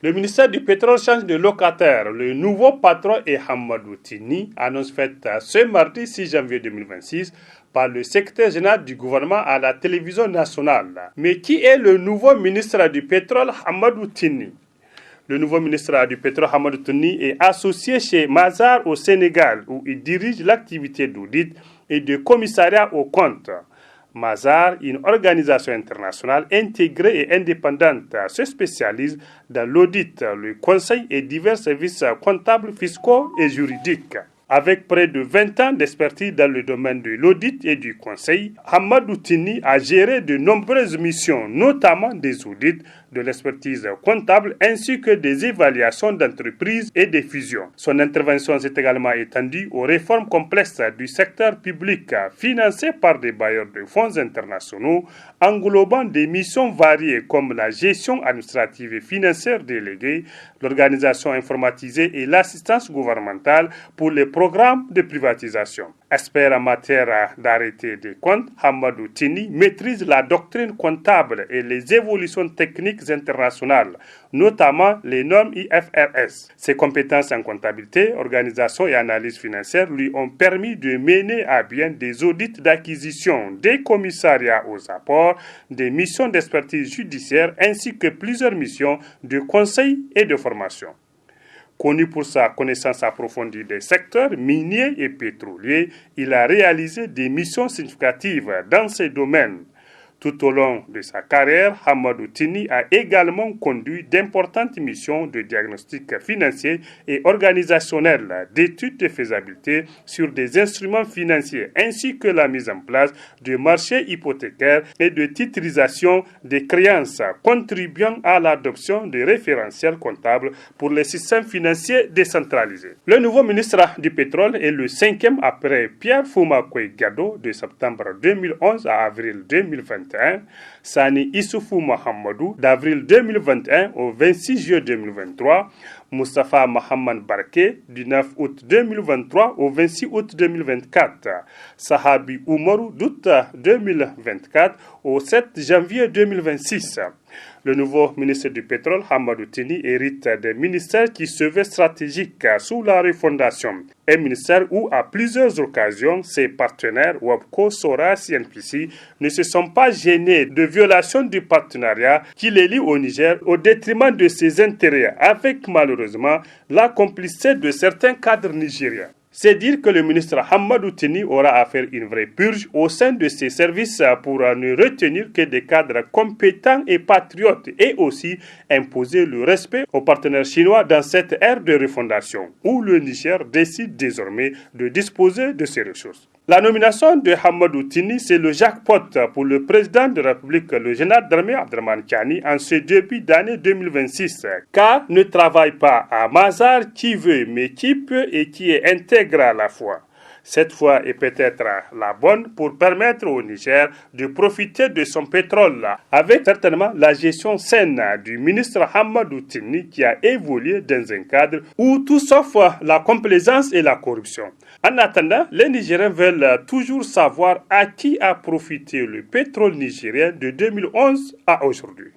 Le ministère du pétrole change de locataire. Le nouveau patron est Hamadou Tini, annonce faite ce mardi 6 janvier 2026 par le secrétaire général du gouvernement à la télévision nationale. Mais qui est le nouveau ministre du pétrole Hamadou Tini? Le nouveau ministre du pétrole Hamadou Tini est associé chez Mazars au Sénégal où il dirige l'activité d'audit et de commissariat aux comptes. Mazars, une organisation internationale intégrée et indépendante, se spécialise dans l'audit, le conseil et divers services comptables, fiscaux et juridiques. Avec près de 20 ans d'expertise dans le domaine de l'audit et du conseil, Hamadou Tini a géré de nombreuses missions, notamment des audits, de l'expertise comptable ainsi que des évaluations d'entreprises et des fusions. Son intervention s'est également étendue aux réformes complexes du secteur public financées par des bailleurs de fonds internationaux, englobant des missions variées comme la gestion administrative et financière déléguée, l'organisation informatisée et l'assistance gouvernementale pour les programmes de privatisation. Expert en matière d'arrêté des comptes, Hamadou Tini maîtrise la doctrine comptable et les évolutions techniques internationales, notamment les normes IFRS. Ses compétences en comptabilité, organisation et analyse financière lui ont permis de mener à bien des audits d'acquisition, des commissariats aux apports, des missions d'expertise judiciaire ainsi que plusieurs missions de conseil et de formation. Connu pour sa connaissance approfondie des secteurs miniers et pétroliers, il a réalisé des missions significatives dans ces domaines. Tout au long de sa carrière, Hamadou Tini a également conduit d'importantes missions de diagnostic financier et organisationnel, d'études de faisabilité sur des instruments financiers, ainsi que la mise en place de marchés hypothécaires et de titrisation des créances, contribuant à l'adoption de référentiels comptables pour les systèmes financiers décentralisés. Le nouveau ministre du pétrole est le 5e après Pierre Foumakoye Gado de septembre 2011 à avril 2021. Sani Issoufou Mohamedou d'avril 2021 au 26 juillet 2023, Moustapha Mohamed Barké du 9 août 2023 au 26 août 2024, Sahabi Oumarou d'août 2024 au 7 janvier 2026. Le nouveau ministre du pétrole, Hamadou Tini, hérite des ministères qui se veulent stratégiques sous la refondation. Un ministère où, à plusieurs occasions, ses partenaires, WAPCO, SORA, CNPC, ne se sont pas gênés de violation du partenariat qui les lie au Niger au détriment de ses intérêts, avec malheureusement la complicité de certains cadres nigériens. C'est dire que le ministre Hamadou Tini aura à faire une vraie purge au sein de ses services pour ne retenir que des cadres compétents et patriotes et aussi imposer le respect aux partenaires chinois dans cette ère de refondation où le Niger décide désormais de disposer de ses ressources. La nomination de Hamadou Tini, c'est le jackpot pour le président de la République, le général d'armée Abdraman Tiani, en ce début d'année 2026. Car ne travaille pas à Mazars qui veut, mais qui peut et qui est intègre à la fois. Cette fois est peut-être la bonne pour permettre au Niger de profiter de son pétrole, avec certainement la gestion saine du ministre Hamadou Tini qui a évolué dans un cadre où tout sauf la complaisance et la corruption. En attendant, les Nigériens veulent toujours savoir à qui a profité le pétrole nigérien de 2011 à aujourd'hui.